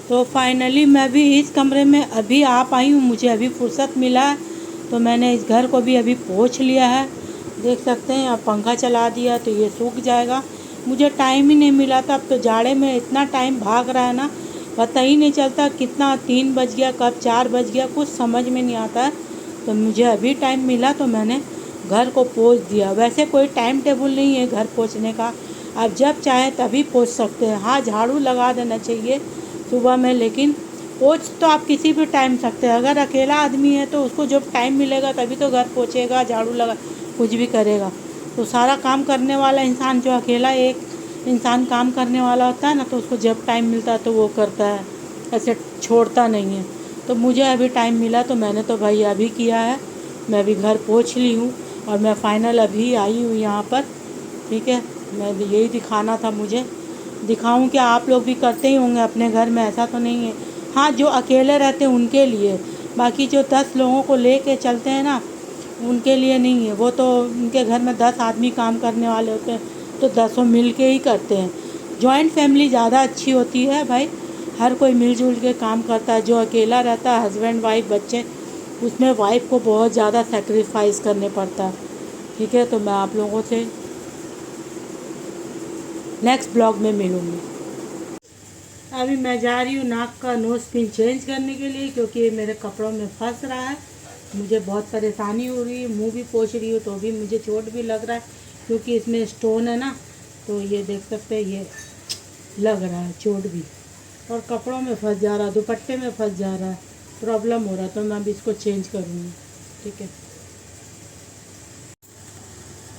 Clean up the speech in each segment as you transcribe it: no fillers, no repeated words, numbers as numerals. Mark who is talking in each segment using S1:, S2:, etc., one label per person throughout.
S1: तो फाइनली मैं भी इस कमरे में अभी आ पाई हूँ, मुझे अभी फुर्सत मिला है। तो मैंने इस घर को भी अभी पोंछ लिया है, देख सकते हैं। अब पंखा चला दिया तो ये सूख जाएगा। मुझे टाइम ही नहीं मिला था, अब तो जाड़े में इतना टाइम भाग रहा है ना, पता ही नहीं चलता कितना 3 बज गया, कब 4 बज गया, कुछ समझ में नहीं आता है। तो मुझे अभी टाइम मिला तो मैंने घर को पोंछ दिया। वैसे कोई टाइम टेबल नहीं है घर पोंछने का, आप जब चाहें तभी पोंछ सकते हैं। हाँ, झाड़ू लगा देना चाहिए सुबह में, लेकिन पोंछ तो आप किसी भी टाइम सकते हैं। अगर अकेला आदमी है तो उसको जब टाइम मिलेगा तभी तो घर पोंछेगा, झाड़ू लगा कुछ भी करेगा। तो सारा काम करने वाला इंसान, जो अकेला एक इंसान काम करने वाला होता है ना, तो उसको जब टाइम मिलता है तो वो करता है, ऐसे छोड़ता नहीं है। तो मुझे अभी टाइम मिला तो मैंने तो भाई अभी किया है। मैं अभी घर पोंछ ली हूँ और मैं फाइनल अभी आई हूँ यहाँ पर, ठीक है। मैं यही दिखाना था मुझे, दिखाऊं क्या, आप लोग भी करते ही होंगे अपने घर में, ऐसा तो नहीं है। हाँ, जो अकेले रहते हैं उनके लिए, बाकी जो 10 लोगों को ले के चलते हैं ना, उनके लिए नहीं है। वो तो उनके घर में 10 आदमी काम करने वाले होते हैं, तो 10 मिल के ही करते हैं। जॉइंट फैमिली ज़्यादा अच्छी होती है भाई, हर कोई मिलजुल के काम करता है। जो अकेला रहता है, हस्बैंड वाइफ बच्चे, उसमें वाइफ को बहुत ज़्यादा सेक्रीफाइस करने पड़ता है, ठीक है। तो मैं आप लोगों से नेक्स्ट ब्लॉग में मिलूँगी। अभी मैं जा रही हूँ नाक का नोज़ पिन चेंज करने के लिए, क्योंकि ये मेरे कपड़ों में फंस रहा है। मुझे बहुत परेशानी हो रही है, मुंह भी पोंछ रही हूँ तो भी मुझे चोट भी लग रहा है, क्योंकि इसमें स्टोन है ना। तो ये देख सकते हैं, ये लग रहा है चोट भी, और कपड़ों में फंस जा रहा है, दुपट्टे में फंस जा रहा है, प्रॉब्लम हो रहा है। तो मैं अभी इसको चेंज करूँगी, ठीक है।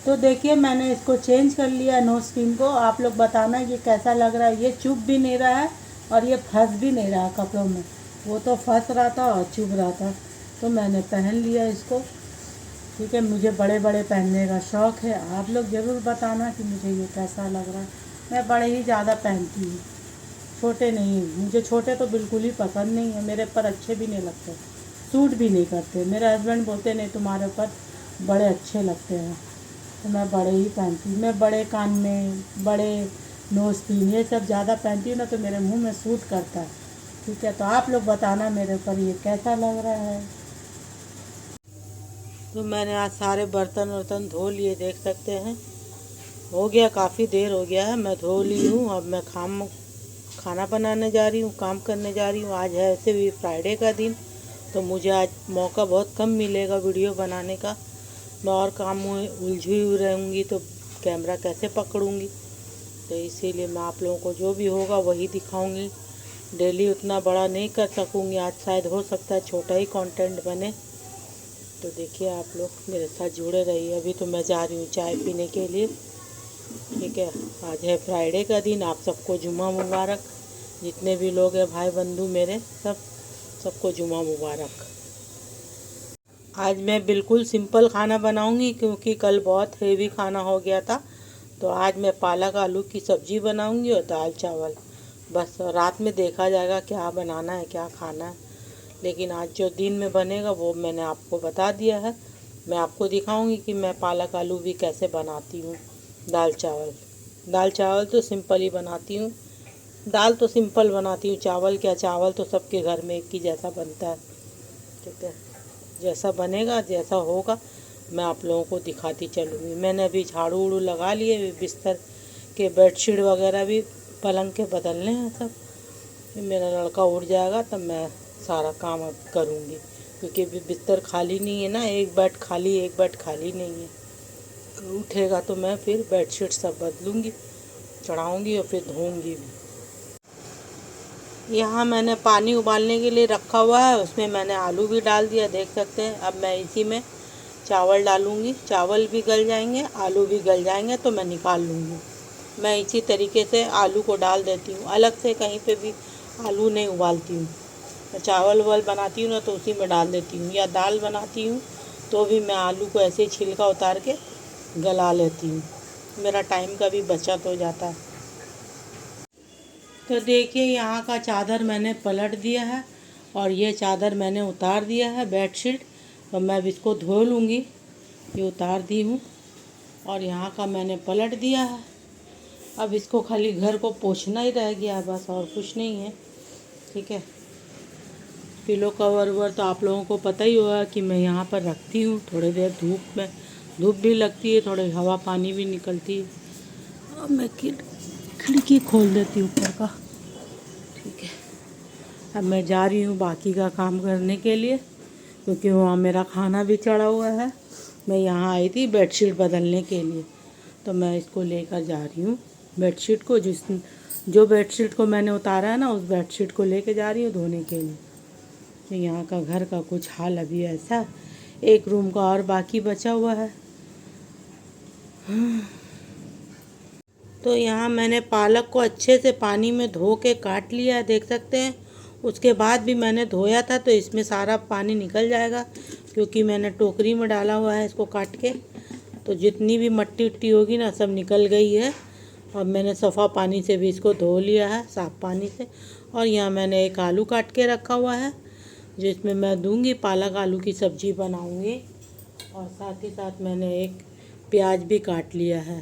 S1: तो देखिए, मैंने इसको चेंज कर लिया नोज़ पिन को। आप लोग बताना ये कैसा लग रहा है। ये चुभ भी नहीं रहा है और ये फंस भी नहीं रहा है कपड़ों में। वो तो फंस रहा था और चुभ रहा था, तो मैंने पहन लिया इसको, ठीक है। मुझे बड़े बड़े पहनने का शौक़ है। आप लोग ज़रूर बताना कि मुझे ये कैसा लग रहा है। मैं बड़े ही ज़्यादा पहनती हूँ, छोटे नहीं। मुझे छोटे तो बिल्कुल ही पसंद नहीं है, मेरे ऊपर अच्छे भी नहीं लगते, सूट भी नहीं करते। मेरे हस्बैंड बोलते नहीं, तुम्हारे ऊपर बड़े अच्छे लगते हैं। तो मैं बड़े ही पहनती हूँ। मैं बड़े कान में, बड़े नोज़ पिन, ये सब ज़्यादा पहनती हूँ ना, तो मेरे मुंह में सूट करता है, ठीक है। तो आप लोग बताना मेरे ऊपर ये कैसा लग रहा है। तो मैंने आज सारे बर्तन वर्तन धो लिए, देख सकते हैं। हो गया, काफ़ी देर हो गया है, मैं धो ली हूँ। अब मैं खाना बनाने जा रही हूँ, काम करने जा रही हूँ। आज है ऐसे भी फ्राइडे का दिन, तो मुझे आज मौका बहुत कम मिलेगा वीडियो बनाने का। मैं और काम में उलझी हुई रहूँगी तो कैमरा कैसे पकड़ूँगी। तो इसीलिए मैं आप लोगों को जो भी होगा वही दिखाऊँगी। डेली उतना बड़ा नहीं कर सकूँगी, आज शायद हो सकता है छोटा ही कंटेंट बने। तो देखिए, आप लोग मेरे साथ जुड़े रहिए। अभी तो मैं जा रही हूँ चाय पीने के लिए, ठीक है। आज है फ्राइडे का दिन, आप सबको जुम्मा मुबारक। जितने भी लोग हैं भाई बंधु मेरे, सबको जुम्मा मुबारक। आज मैं बिल्कुल सिंपल खाना बनाऊंगी, क्योंकि कल बहुत हेवी खाना हो गया था। तो आज मैं पालक आलू की सब्ज़ी बनाऊंगी और दाल चावल, बस। रात में देखा जाएगा क्या बनाना है, क्या खाना है। लेकिन आज जो दिन में बनेगा वो मैंने आपको बता दिया है। मैं आपको दिखाऊंगी कि मैं पालक आलू भी कैसे बनाती हूँ। दाल चावल तो सिंपल ही बनाती हूँ। दाल तो सिंपल बनाती हूँ, चावल क्या, चावल तो सबके घर में एक ही जैसा बनता है, ठीक है। जैसा बनेगा, जैसा होगा, मैं आप लोगों को दिखाती चलूँगी। मैंने अभी झाड़ू उड़ू लगा लिए, बिस्तर के बेडशीट वगैरह भी पलंग के बदलने हैं सब। मेरा लड़का उठ जाएगा तब मैं सारा काम अब करूँगी, क्योंकि बिस्तर खाली नहीं है ना, एक बेड खाली नहीं है। उठेगा तो मैं फिर बेडशीट सब बदलूँगी, चढ़ाऊँगी और फिर धोऊँगी भी। यहाँ मैंने पानी उबालने के लिए रखा हुआ है, उसमें मैंने आलू भी डाल दिया, देख सकते हैं। अब मैं इसी में चावल डालूँगी, चावल भी गल जाएंगे, आलू भी गल जाएंगे, तो मैं निकाल लूँगी। मैं इसी तरीके से आलू को डाल देती हूँ, अलग से कहीं पे भी आलू नहीं उबालती हूँ। मैं चावल वाल बनाती हूँ ना, तो उसी में डाल देती हूँ, या दाल बनाती हूँ तो भी मैं आलू को ऐसे ही छिलका उतार के गला लेती हूँ। मेरा टाइम का भी बचत हो जाता है। तो देखिए, यहाँ का चादर मैंने पलट दिया है और ये चादर मैंने उतार दिया है, बेडशीट। तो मैं अब इसको धो लूँगी। ये उतार दी हूँ और यहाँ का मैंने पलट दिया है। अब इसको खाली घर को पोंछना ही रह गया है बस, और कुछ नहीं है। ठीक है। पिलो कवर ववर तो आप लोगों को पता ही होगा कि मैं यहाँ पर रखती हूँ। थोड़ी देर धूप में, धूप भी लगती है, थोड़ी हवा पानी भी निकलती है। अब मैं खिड़की खोल देती हूँ ऊपर का, ठीक है। अब मैं जा रही हूँ बाकी का काम करने के लिए, क्योंकि वहाँ मेरा खाना भी चढ़ा हुआ है। मैं यहाँ आई थी बेडशीट बदलने के लिए, तो मैं इसको लेकर जा रही हूँ बेडशीट को। जो बेडशीट को मैंने उतारा है ना, उस बेडशीट को लेके जा रही हूँ धोने के लिए। तो यहाँ का घर का कुछ हाल अभी ऐसा, एक रूम का और बाकी बचा हुआ है। तो यहाँ मैंने पालक को अच्छे से पानी में धो के काट लिया है, देख सकते हैं। उसके बाद भी मैंने धोया था, तो इसमें सारा पानी निकल जाएगा, क्योंकि मैंने टोकरी में डाला हुआ है इसको काट के। तो जितनी भी मट्टी उट्टी होगी ना, सब निकल गई है। और मैंने सफ़ा पानी से भी इसको धो लिया है, साफ़ पानी से। और यहाँ मैंने एक आलू काट के रखा हुआ है, जिसमें मैं दूंगी पालक आलू की सब्ज़ी बनाऊंगी। और साथ ही साथ मैंने एक प्याज भी काट लिया है,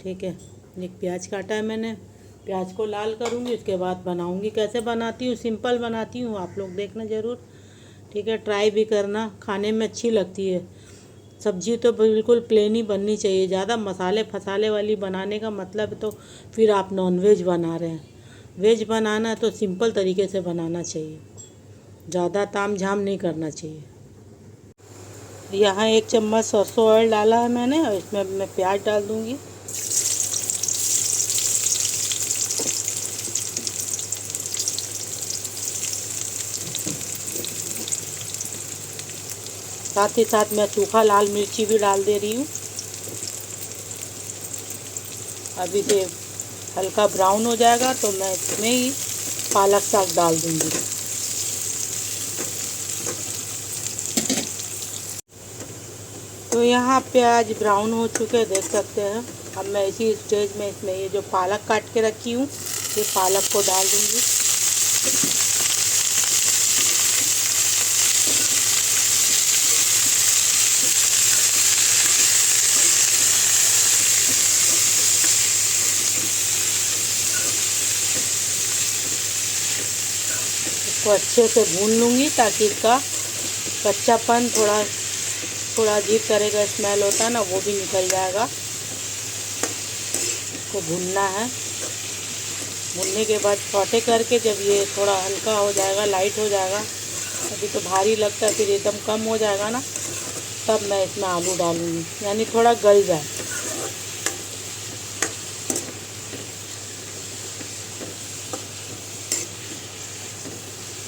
S1: ठीक है। एक प्याज काटा है मैंने, प्याज को लाल करूँगी, उसके बाद बनाऊँगी। कैसे बनाती हूँ, सिंपल बनाती हूँ, आप लोग देखना ज़रूर, ठीक है। ट्राई भी करना, खाने में अच्छी लगती है सब्ज़ी। तो बिल्कुल प्लेन ही बननी चाहिए, ज़्यादा मसाले फसाले वाली बनाने का मतलब तो फिर आप नॉनवेज बना रहे हैं। वेज बनाना तो सिंपल तरीके से बनाना चाहिए, ज़्यादा ताम झाम नहीं करना चाहिए। यहाँ 1 चम्मच सरसों ऑयल डाला है मैंने, और इसमें मैं प्याज डाल दूँगी। साथ ही साथ मैं सूखा लाल मिर्ची भी डाल दे रही हूँ। अभी से हल्का ब्राउन हो जाएगा तो मैं इसमें ही पालक साग डाल दूँगी। तो यहाँ प्याज ब्राउन हो चुके देख सकते हैं। अब मैं इसी स्टेज में इसमें ये जो पालक काट के रखी हूँ, ये पालक को डाल दूँगी। इसको अच्छे से भून लूँगी, ताकि इसका कच्चापन थोड़ा अजीब तरह का स्मेल होता है ना, वो भी निकल जाएगा। इसको भूनना है। भूनने के बाद सौटे करके जब ये थोड़ा हल्का हो जाएगा, लाइट हो जाएगा, अभी तो भारी लगता है, फिर एकदम कम हो जाएगा ना, तब मैं इसमें आलू डालूँगी, यानी थोड़ा गल जाए।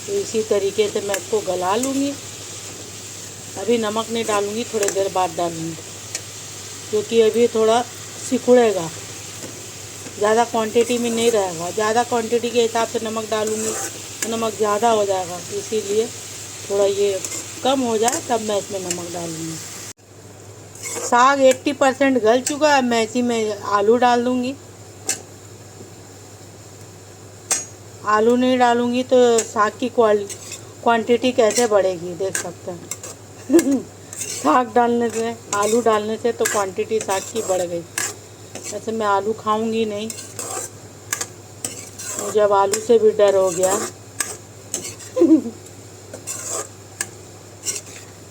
S1: तो इसी तरीके से मैं इसको गला लूँगी। अभी नमक नहीं डालूँगी, थोड़ी देर बाद डालूँगी, क्योंकि अभी थोड़ा सिकुड़ेगा, ज़्यादा क्वांटिटी में नहीं रहेगा। ज़्यादा क्वांटिटी के हिसाब से नमक डालूँगी तो नमक ज़्यादा हो जाएगा, इसीलिए थोड़ा ये कम हो जाए तब मैं इसमें नमक डालूँगी। साग 80% गल चुका है, मैं इसी में आलू डाल दूँगी। आलू नहीं डालूँगी तो साग की क्वांटिटी कैसे बढ़ेगी, देख सकते हैं। साग डालने से, आलू डालने से तो क्वांटिटी साग की बढ़ गई। वैसे मैं आलू खाऊंगी नहीं, मुझे अब आलू से भी डर हो गया।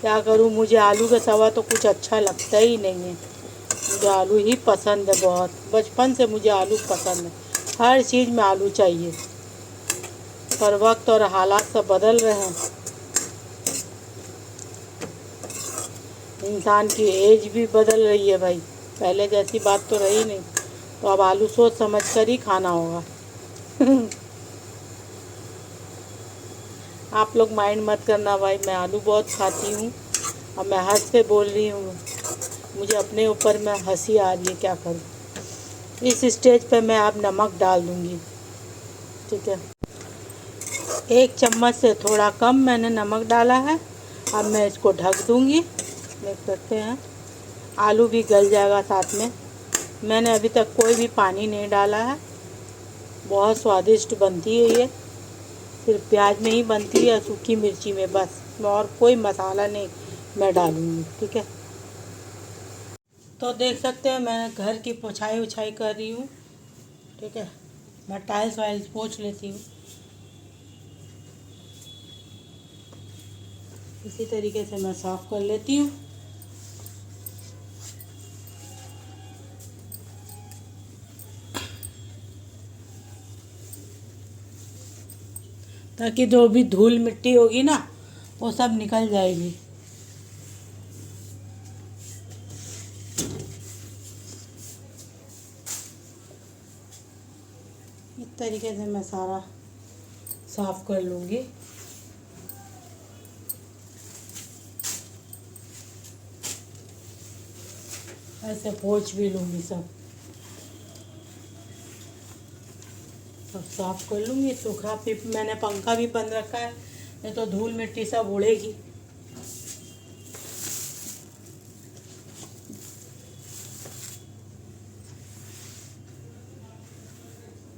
S1: क्या करूं, मुझे आलू के सिवा तो कुछ अच्छा लगता ही नहीं है। मुझे आलू ही पसंद है बहुत, बचपन से मुझे आलू पसंद है। हर चीज़ में आलू चाहिए, पर वक्त और हालात सब बदल रहे हैं। इंसान की एज भी बदल रही है भाई, पहले जैसी बात तो रही नहीं। तो अब आलू सोच समझ कर ही खाना होगा। आप लोग माइंड मत करना भाई, मैं आलू बहुत खाती हूँ। अब मैं हंस के बोल रही हूँ, मुझे अपने ऊपर में हंसी आ रही है, क्या करूँ। इस स्टेज पे मैं अब नमक डाल दूँगी, ठीक है। 1 चम्मच से थोड़ा कम मैंने नमक डाला है। अब मैं इसको ढक दूँगी, देख सकते हैं। आलू भी गल जाएगा साथ में। मैंने अभी तक कोई भी पानी नहीं डाला है। बहुत स्वादिष्ट बनती है ये, सिर्फ प्याज में ही बनती है, सूखी मिर्ची में बस, और कोई मसाला नहीं मैं डालूँगी, ठीक है। तो देख सकते हैं मैं घर की पोछाई उछाई कर रही हूँ, ठीक है। मैं टाइल्स वाइल्स पोंछ लेती हूँ। इसी तरीके से मैं साफ़ कर लेती हूँ। ताकि जो भी धूल मिट्टी होगी ना वो सब निकल जाएगी। इस तरीके से मैं सारा साफ कर लूँगी। ऐसे पोंछ भी लूँगी, सब साफ कर लूँगी। सूखा भी मैंने पंखा भी बंद रखा है, नहीं तो धूल मिट्टी सब उड़ेगी।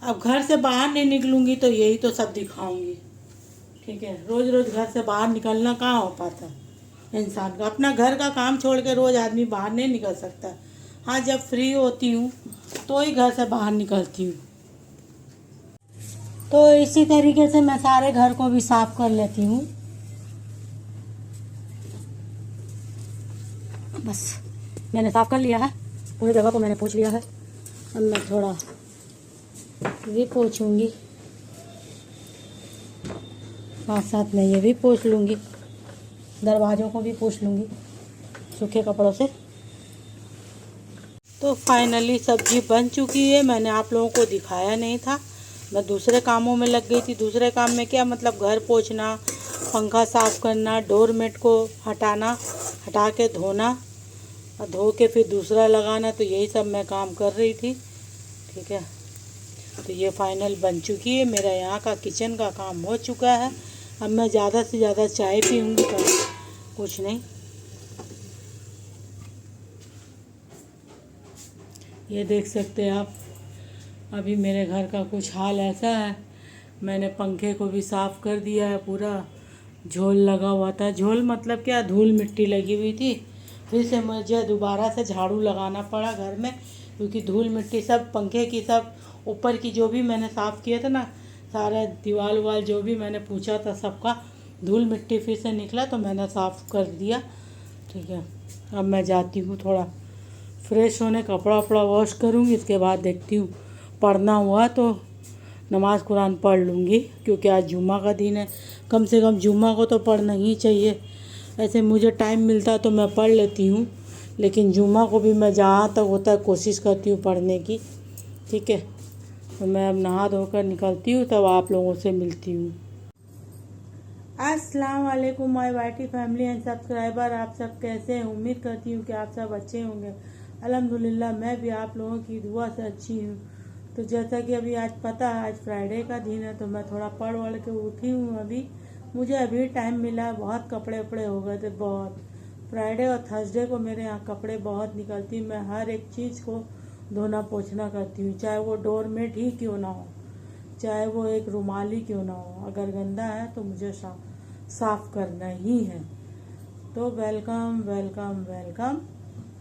S1: अब घर से बाहर नहीं निकलूँगी तो यही तो सब दिखाऊंगी, ठीक है। रोज़ रोज़ घर से बाहर निकलना कहाँ हो पाता है इंसान का। अपना घर का काम छोड़ के रोज़ आदमी बाहर नहीं निकल सकता। हाँ, जब फ्री होती हूँ तो ही घर से बाहर निकलती हूँ। तो इसी तरीके से मैं सारे घर को भी साफ कर लेती हूँ। बस मैंने साफ कर लिया है, पूरी जगह को मैंने पोंछ लिया है। अब मैं थोड़ा भी पोंछूंगी, साथ साथ मैं ये भी पोंछ लूँगी, दरवाज़ों को भी पोंछ लूँगी सूखे कपड़ों से। तो फाइनली सब्जी बन चुकी है। मैंने आप लोगों को दिखाया नहीं था, मैं दूसरे कामों में लग गई थी। दूसरे काम में क्या मतलब, घर पोंछना, पंखा साफ़ करना, डोरमेट को हटा के धोना और धो के फिर दूसरा लगाना, तो यही सब मैं काम कर रही थी, ठीक है। तो ये फाइनल बन चुकी है। मेरा यहाँ का किचन का काम हो चुका है। अब मैं ज़्यादा से ज़्यादा चाय पीऊँगी, बस कुछ नहीं। ये देख सकते हैं आप, अभी मेरे घर का कुछ हाल ऐसा है। मैंने पंखे को भी साफ़ कर दिया है, पूरा झोल लगा हुआ था। झोल मतलब क्या, धूल मिट्टी लगी हुई थी। फिर से मुझे दोबारा से झाड़ू लगाना पड़ा घर में, क्योंकि धूल मिट्टी सब पंखे की, सब ऊपर की जो भी मैंने साफ़ किया था ना, सारा दीवार वाल जो भी मैंने पूछा था सबका धूल मिट्टी फिर से निकला, तो मैंने साफ़ कर दिया, ठीक है। अब मैं जाती हूँ थोड़ा फ्रेश होने, कपड़ा वपड़ा वॉश करूँगी, इसके बाद देखती हूँ पढ़ना हुआ तो नमाज़ कुरान पढ़ लूँगी, क्योंकि आज जुम्मा का दिन है। कम से कम जुम्मा को तो पढ़ना ही चाहिए। ऐसे मुझे टाइम मिलता तो मैं पढ़ लेती हूँ, लेकिन जुम्मा को भी मैं जहाँ तक होता है कोशिश करती हूँ पढ़ने की, ठीक है। तो मैं अब नहा धोकर निकलती हूँ, तब आप लोगों से मिलती हूँ। अस्सलाम वालेकुम my YT family and subscriber, आप सब कैसे हैं? उम्मीद करती हूँ कि आप सब अच्छे होंगे। अल्हम्दुलिल्लाह मैं भी आप लोगों की दुआ से अच्छी हूँ। तो जैसा कि अभी आज पता है, आज फ्राइडे का दिन है, तो मैं थोड़ा पढ़ वढ़ के उठी हूँ। मुझे अभी टाइम मिला। बहुत कपड़े वपड़े हो गए थे, बहुत। फ्राइडे और थर्सडे को मेरे यहाँ कपड़े बहुत निकलती। मैं हर एक चीज़ को धोना पोंछना करती हूँ, चाहे वो डोरमेट ही क्यों ना हो, चाहे वो एक रुमाल ही क्यों ना हो। अगर गंदा है तो मुझे साफ करना ही है। तो welcome welcome welcome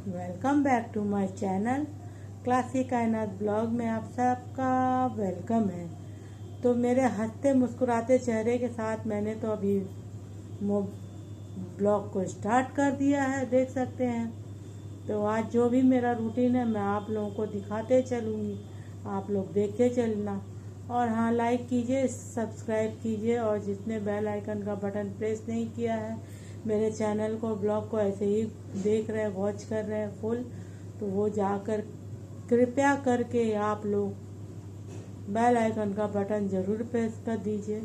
S1: welcome back to my channel classic Kainat blog में आप सबका वेलकम है। तो मेरे हंसते मुस्कुराते चेहरे के साथ मैंने तो अभी ब्लॉग को स्टार्ट कर दिया है, देख सकते हैं। तो आज जो भी मेरा रूटीन है मैं आप लोगों को दिखाते चलूँगी, आप लोग देखते चलना। और हाँ, लाइक कीजिए, सब्सक्राइब कीजिए, और जिसने बेल आइकन का बटन प्रेस नहीं किया है मेरे चैनल को, ब्लॉग को ऐसे ही देख रहे हैं, वॉच कर रहे हैं फुल, तो वो जाकर कृपया करके आप लोग बेल आइकन का बटन ज़रूर प्रेस कर दीजिए।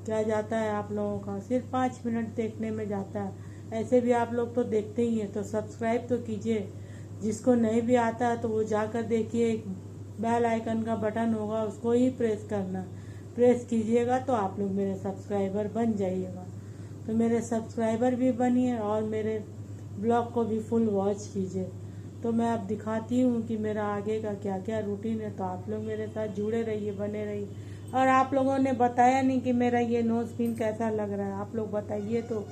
S1: क्या जाता है आप लोगों का, सिर्फ 5 मिनट देखने में जाता है। ऐसे भी आप लोग तो देखते ही हैं, तो सब्सक्राइब तो कीजिए। जिसको नहीं भी आता है तो वो जाकर देखिए, बेल आइकन का बटन होगा, उसको ही प्रेस करना। प्रेस कीजिएगा तो आप लोग मेरे सब्सक्राइबर बन जाइएगा। तो मेरे सब्सक्राइबर भी बनिए और मेरे ब्लॉग को भी फुल वॉच कीजिए। तो मैं अब दिखाती हूँ कि मेरा आगे का क्या क्या रूटीन है। तो आप लोग मेरे साथ जुड़े रहिए, बने रहिए। और आप लोगों ने बताया नहीं कि मेरा ये नोज पिन कैसा लग रहा है, आप लोग बताइए। तो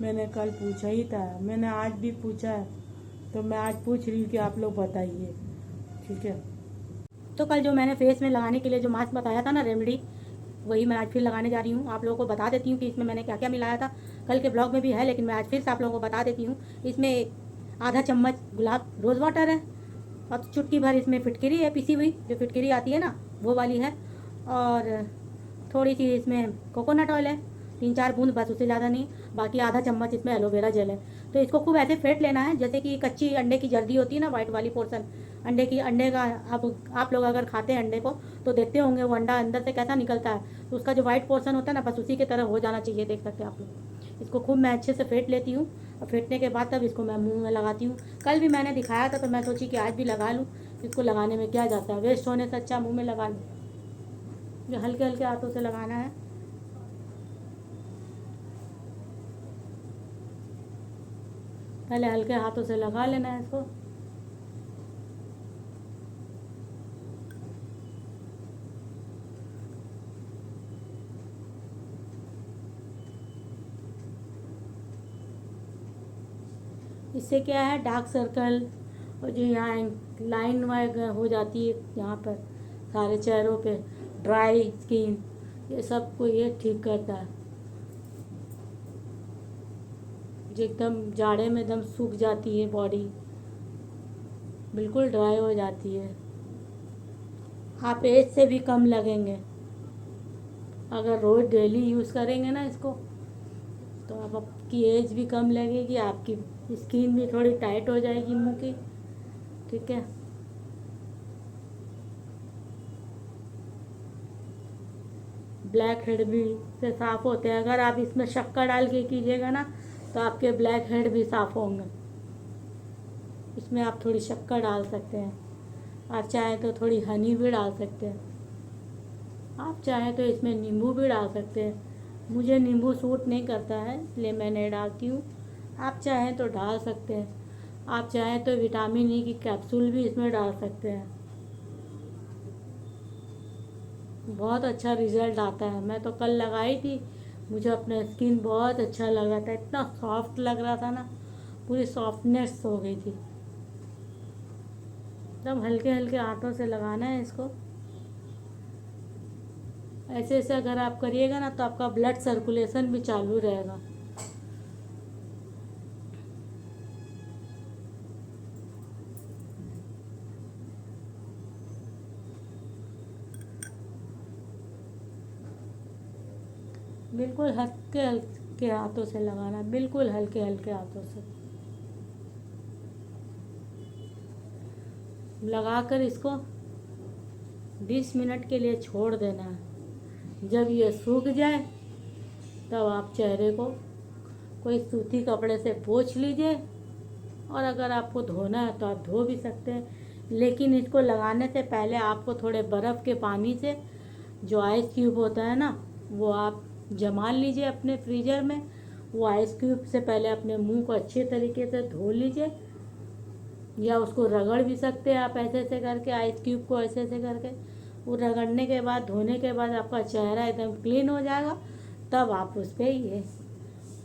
S1: मैंने कल पूछा ही था, मैंने आज भी पूछा है, तो मैं आज पूछ रही हूँ कि आप लोग बताइए, ठीक है। तो कल जो मैंने फेस में लगाने के लिए जो मास्क बताया था ना, रेमेडी,
S2: वही मैं आज फिर लगाने जा रही हूँ। आप लोगों को बता देती हूँ कि इसमें मैंने क्या क्या मिलाया था। कल के ब्लॉग में भी है, लेकिन मैं आज फिर से आप लोगों को बता देती हूँ। इसमें आधा चम्मच गुलाब रोज़ वाटर है, और चुटकी भर इसमें फिटकरी है, पिसी हुई जो फिटकरी आती है ना, वो वाली है। और थोड़ी सी इसमें कोकोनट ऑयल है, 3-4 बूंद बस, उससे ज़्यादा नहीं। बाकी आधा चम्मच इसमें एलोवेरा जेल है। तो इसको खूब ऐसे फेंट लेना है, जैसे कि कच्ची अंडे की जर्दी होती है ना, वाइट वाली पोर्सन अंडे का। आप लोग अगर खाते हैं अंडे को तो देखते होंगे वो अंडा अंदर से कैसा निकलता है, तो उसका जो वाइट पोर्सन होता है ना, बस उसी की तरह हो जाना चाहिए। देख सकते हैं आप लोग। इसको खूब मैं अच्छे से फेंट लेती हूँ, और फेंटने के बाद तब इसको मैं मुँह में लगाती हूँ। कल भी मैंने दिखाया था, तो मैं सोची कि आज भी लगा लूँ। इसको लगाने में क्या जाता है, वेस्ट होने से अच्छा मुँह में लगा लूँ। ये हल्के हल्के हाथों से लगाना है। पहले हल्के हाथों से लगा लेना है इसको। इससे क्या है, डार्क सर्कल और जो यहाँ लाइन वगैरह हो जाती है यहाँ पर सारे चेहरों पे, ड्राई स्किन, ये सब को ये ठीक करता है। जो एकदम जाड़े में एकदम सूख जाती है बॉडी, बिल्कुल ड्राई हो जाती है। आप एज से भी कम लगेंगे अगर रोज़ डेली यूज़ करेंगे ना इसको, तो अब आपकी एज भी कम लगेगी, आपकी स्किन भी थोड़ी टाइट हो जाएगी मुंह की। ठीक है। ब्लैक हेड भी से साफ़ होते हैं। अगर आप इसमें शक्कर डाल के कीजिएगा ना, तो आपके ब्लैक हेड भी साफ़ होंगे। इसमें आप थोड़ी शक्कर डाल सकते हैं, आप चाहें तो थोड़ी हनी भी डाल सकते हैं, आप चाहें तो इसमें नींबू भी डाल सकते हैं। मुझे नींबू सूट नहीं करता है, इसलिए मैं नहीं डालती हूँ। आप चाहें तो डाल सकते हैं। आप चाहें तो विटामिन ई की कैप्सूल भी इसमें डाल सकते हैं। बहुत अच्छा रिज़ल्ट आता है। मैं तो कल लगाई थी, मुझे अपना स्किन बहुत अच्छा लग रहा था, इतना सॉफ्ट लग रहा था ना, पूरी सॉफ्टनेस हो गई थी। एकदम हल्के हल्के हाथों से लगाना है इसको। ऐसे ऐसे अगर आप करिएगा ना, तो आपका ब्लड सर्कुलेशन भी चालू रहेगा। बिल्कुल हल्के हल्के हाथों से लगाना, बिल्कुल हल्के हल्के हाथों से लगाकर इसको 20 मिनट के लिए छोड़ देना है। जब ये सूख जाए, तब आप चेहरे को कोई सूती कपड़े से पोंछ लीजिए, और अगर आपको धोना है तो आप धो भी सकते हैं। लेकिन इसको लगाने से पहले आपको थोड़े बर्फ़ के पानी से, जो आइस क्यूब होता है ना, वो आप जमा लीजिए अपने फ्रीजर में। वो आइस क्यूब से पहले अपने मुंह को अच्छे तरीके से धो लीजिए, या उसको रगड़ भी सकते हैं आप ऐसे ऐसे करके, आइस क्यूब को ऐसे ऐसे करके। वो रगड़ने के बाद, धोने के बाद आपका चेहरा एकदम क्लीन हो जाएगा। तब आप उस पर ये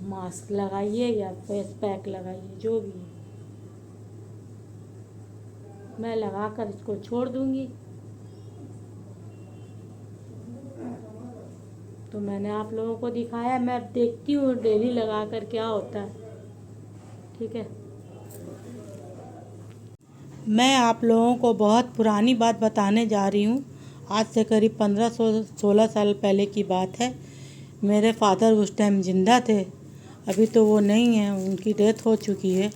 S2: मास्क लगाइए या फेस पैक लगाइए, जो भी है। मैं लगा कर इसको छोड़ दूंगी। तो मैंने आप लोगों को दिखाया, मैं देखती हूँ डेली लगा कर क्या होता है। ठीक है।
S1: मैं आप लोगों को बहुत पुरानी बात बताने जा रही हूँ। आज से करीब 15-16 साल पहले की बात है। मेरे फादर उस टाइम ज़िंदा थे, अभी तो वो नहीं है, उनकी डेथ हो चुकी है,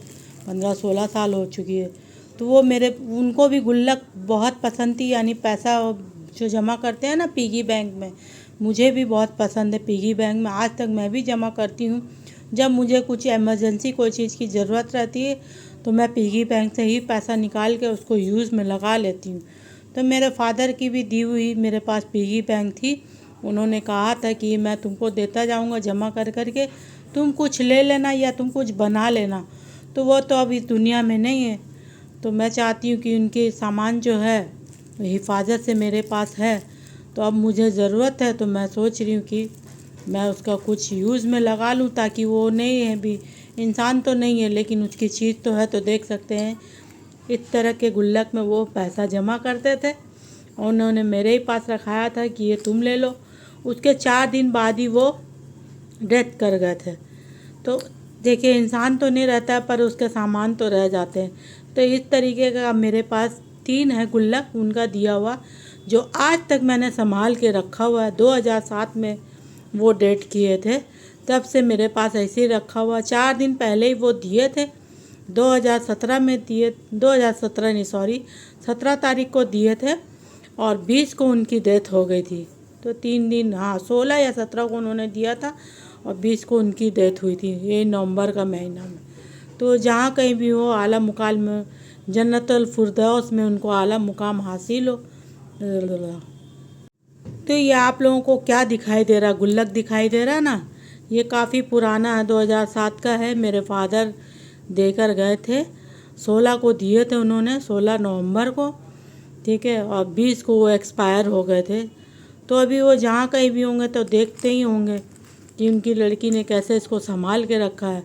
S1: 15-16 साल हो चुकी है। तो वो उनको भी गुल्लक बहुत पसंद थी, यानी पैसा जो जमा करते हैं ना पिगी बैंक में, मुझे भी बहुत पसंद है पिगी बैंक में। आज तक मैं भी जमा करती हूँ। जब मुझे कुछ इमरजेंसी कोई चीज़ की ज़रूरत रहती है, तो मैं पिगी बैंक से ही पैसा निकाल के उसको यूज़ में लगा लेती हूँ। तो मेरे फादर की भी दी हुई मेरे पास पिगी बैंक थी। उन्होंने कहा था कि मैं तुमको देता जाऊँगा जमा कर कर के, तुम कुछ ले लेना या तुम कुछ बना लेना। तो वो तो अब इस दुनिया में नहीं है। तो मैं चाहती हूँ कि उनके सामान जो है हिफाजत से मेरे पास है। तो अब मुझे ज़रूरत है, तो मैं सोच रही हूँ कि मैं उसका कुछ यूज़ में लगा लूँ, ताकि वो नहीं है भी, इंसान तो नहीं है लेकिन उसकी चीज़ तो है। तो देख सकते हैं इस तरह के गुल्लक में वो पैसा जमा करते थे, और उन्होंने मेरे ही पास रखाया था कि ये तुम ले लो। उसके 4 दिन बाद ही वो डेथ कर गए थे। तो देखिए, इंसान तो नहीं रहता है पर उसके सामान तो रह जाते हैं। तो इस तरीके का मेरे पास 3 है गुल्लक उनका दिया हुआ, जो आज तक मैंने संभाल के रखा हुआ है। 2007 में वो डेट किए थे, तब से मेरे पास ऐसे ही रखा हुआ। 4 दिन पहले ही वो दिए थे, 2017 में दिए, 2017 नहीं सॉरी 17 तारीख को दिए थे और 20 को उनकी डेथ हो गई थी। तो 3 दिन, हाँ 16 या 17 को उन्होंने दिया था और 20 को उनकी डेथ हुई थी, ये नवंबर का महीना में। तो जहाँ कहीं भी हो, आला मुकाम में, जन्नतुल फिरदौस में उनको आला मुकाम हासिल हो। तो ये आप लोगों को क्या दिखाई दे रहा, गुल्लक दिखाई दे रहा ना, ये काफ़ी पुराना है, 2007 का है। मेरे फादर देकर गए थे, 16 को दिए थे उन्होंने, 16 नवंबर को, ठीक है, और 20 को वो एक्सपायर हो गए थे। तो अभी वो जहाँ कहीं भी होंगे तो देखते ही होंगे कि उनकी लड़की ने कैसे इसको संभाल के रखा है।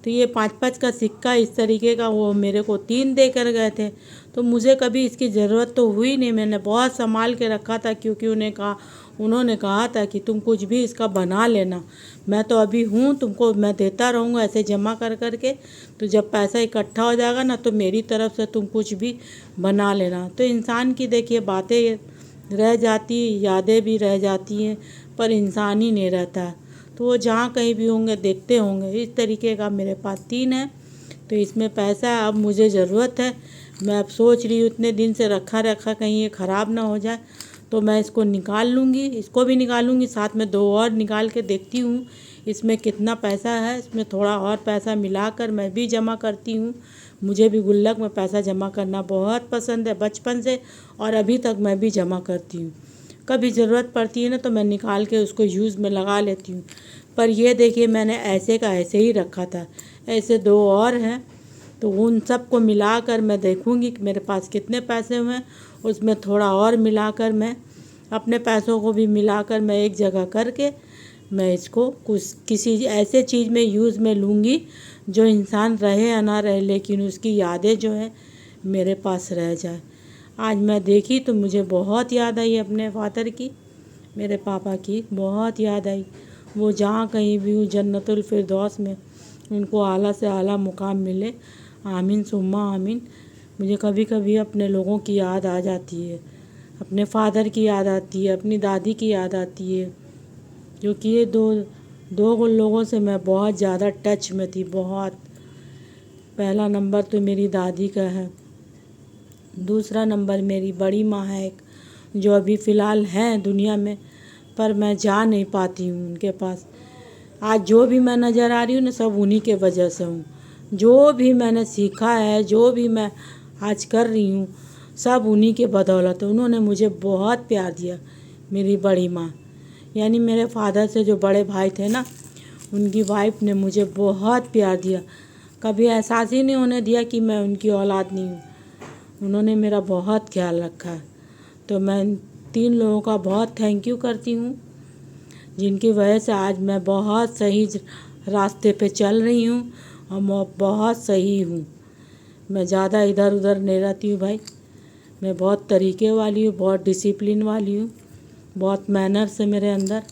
S1: तो ये 5-5 का सिक्का इस तरीके का वो मेरे को 3 दे कर गए थे। तो मुझे कभी इसकी ज़रूरत तो हुई नहीं, मैंने बहुत संभाल के रखा था, क्योंकि उन्होंने कहा था कि तुम कुछ भी इसका बना लेना, मैं तो अभी हूँ, तुमको मैं देता रहूँगा ऐसे जमा कर कर के, तो जब पैसा इकट्ठा हो जाएगा ना तो मेरी तरफ से तुम कुछ भी बना लेना। तो इंसान की देखिए बातें रह जाती, यादें भी रह जाती हैं, पर इंसान ही नहीं रहता है। तो वो जहाँ कहीं भी होंगे देखते होंगे। इस तरीके का मेरे पास 3 है, तो इसमें पैसा है, अब मुझे ज़रूरत है। मैं अब सोच रही हूँ इतने दिन से रखा कहीं ये ख़राब ना हो जाए, तो मैं इसको निकाल लूँगी, इसको भी निकालूँगी, साथ में 2 और निकाल के देखती हूँ इसमें कितना पैसा है। इसमें थोड़ा और पैसा मिलाकर मैं भी जमा करती हूँ। मुझे भी गुल्लक में पैसा जमा करना बहुत पसंद है बचपन से, और अभी तक मैं भी जमा करती हूँ। कभी ज़रूरत पड़ती है ना तो मैं निकाल के उसको यूज़ में लगा लेती हूँ। पर ये देखिए, मैंने ऐसे का ऐसे ही रखा था, ऐसे 2 और हैं, तो उन सब को मिलाकर मैं देखूँगी कि मेरे पास कितने पैसे हुए हैं। उसमें थोड़ा और मिलाकर मैं अपने पैसों को भी मिलाकर मैं एक जगह करके मैं इसको कुछ किसी ऐसे चीज़ में यूज़ में लूँगी जो इंसान रहे या ना रहे, लेकिन उसकी यादें जो है मेरे पास रह जाए। आज मैं देखी तो मुझे बहुत याद आई अपने फादर की, मेरे पापा की बहुत याद आई। वो जहाँ कहीं भी हूँ, जन्नतुल फिरदौस में उनको आला से आला मुकाम मिले, आमीन सुम्मा आमीन। मुझे कभी कभी अपने लोगों की याद आ जाती है, अपने फादर की याद आती है, अपनी दादी की याद आती है, क्योंकि ये दो लोगों से मैं बहुत ज़्यादा टच में थी, बहुत। पहला नंबर तो मेरी दादी का है, दूसरा नंबर मेरी बड़ी माँ है एक, जो अभी फ़िलहाल हैं दुनिया में, पर मैं जा नहीं पाती हूँ उनके पास। आज जो भी मैं नज़र आ रही हूँ ना, सब उन्हीं के वजह से हूँ। जो भी मैंने सीखा है, जो भी मैं आज कर रही हूँ, सब उन्हीं के बदौलत है। उन्होंने मुझे बहुत प्यार दिया। मेरी बड़ी माँ यानी मेरे फादर से जो बड़े भाई थे ना, उनकी वाइफ ने मुझे बहुत प्यार दिया। कभी एहसास ही नहीं होने दिया कि मैं उनकी औलाद नहीं हूँ। उन्होंने मेरा बहुत ख्याल रखा है। तो मैं 3 लोगों का बहुत थैंक यू करती हूँ, जिनकी वजह से आज मैं बहुत सही रास्ते पे चल रही हूँ और मैं बहुत सही हूँ। मैं ज़्यादा इधर उधर नहीं रहती हूँ भाई, मैं बहुत तरीके वाली हूँ, बहुत डिसिप्लिन वाली हूँ, बहुत मैनर्स है मेरे अंदर।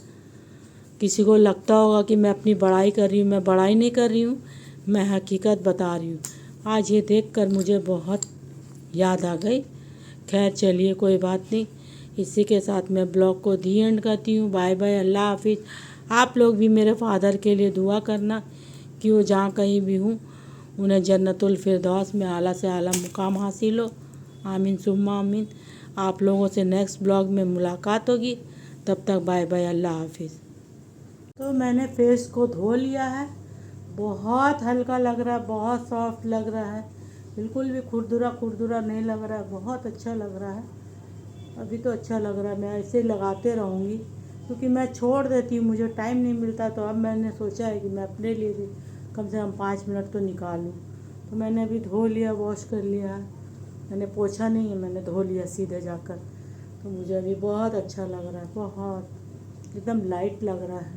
S1: किसी को लगता होगा कि मैं अपनी बड़ाई कर रही हूँ, मैं बड़ाई नहीं कर रही हूँ, मैं हकीकत बता रही हूँ। आज ये देखकर मुझे बहुत याद आ गई। खैर चलिए, कोई बात नहीं। इसी के साथ मैं ब्लॉग को दी एंड करती हूँ। बाय बाय, अल्लाह हाफिज़। आप लोग भी मेरे फादर के लिए दुआ करना कि वो जहाँ कहीं भी हूँ उन्हें जन्नतुल फिरदौस में आला से आला मुकाम हासिल हो, आमीन सुम्मा आमीन। आप लोगों से नेक्स्ट ब्लॉग में मुलाकात होगी, तब तक बाय बाय, अल्लाह हाफिज़। तो मैंने फेस को धो लिया है, बहुत हल्का लग रहा है, बहुत सॉफ्ट लग रहा है, बिल्कुल भी खुरदुरा नहीं लग रहा है, बहुत अच्छा लग रहा है। अभी तो अच्छा लग रहा है, मैं ऐसे लगाते रहूँगी, क्योंकि मैं छोड़ देती हूँ, मुझे टाइम नहीं मिलता। तो अब मैंने सोचा है कि मैं अपने लिए भी कम से कम 5 मिनट तो निकालूँ। तो मैंने अभी धो लिया, वॉश कर लिया है, मैंने पोछा नहीं है, मैंने धो लिया सीधे जाकर। तो मुझे अभी बहुत अच्छा लग रहा है, बहुत एकदम लाइट लग रहा है,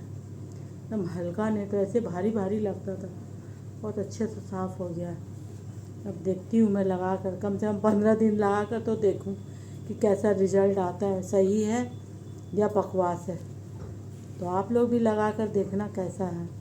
S1: एकदम हल्का, नहीं तो ऐसे भारी भारी लगता था। बहुत अच्छे से साफ़ हो गया है। अब देखती हूँ मैं लगा कर, कम से कम 15 दिन लगा कर तो देखूँ कि कैसा रिज़ल्ट आता है, सही है या बकवास है। तो आप लोग भी लगा कर देखना कैसा है।